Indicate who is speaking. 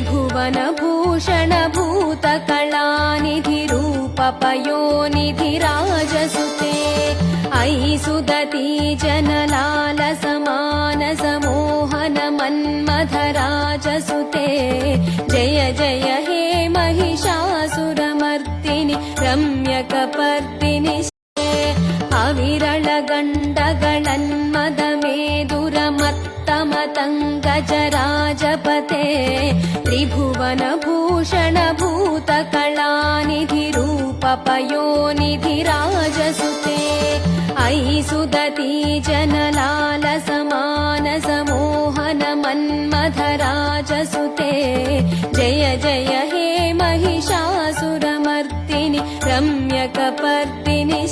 Speaker 1: त्रिभुवनभूषणभूतकलानिधिरूपपयोनिधिराजसुते अयि सुदती जनलालसमानसमोहनमन्मथराजसुते जय जय हे महिषासुरमर्दिनि रम्यकपर्दिनि अविरलगण्डगणन्मदमेदुरमत्तमतङ्गजराजपते त्रिभुवनभूषणभूतकलानिधिरूपपयोनिधिराजसुते अयि सुदती जनलालसमानसमोहनमन्मथराजसुते जय जय हे महिषासुरमर्दिनि रम्यकपर्दिनि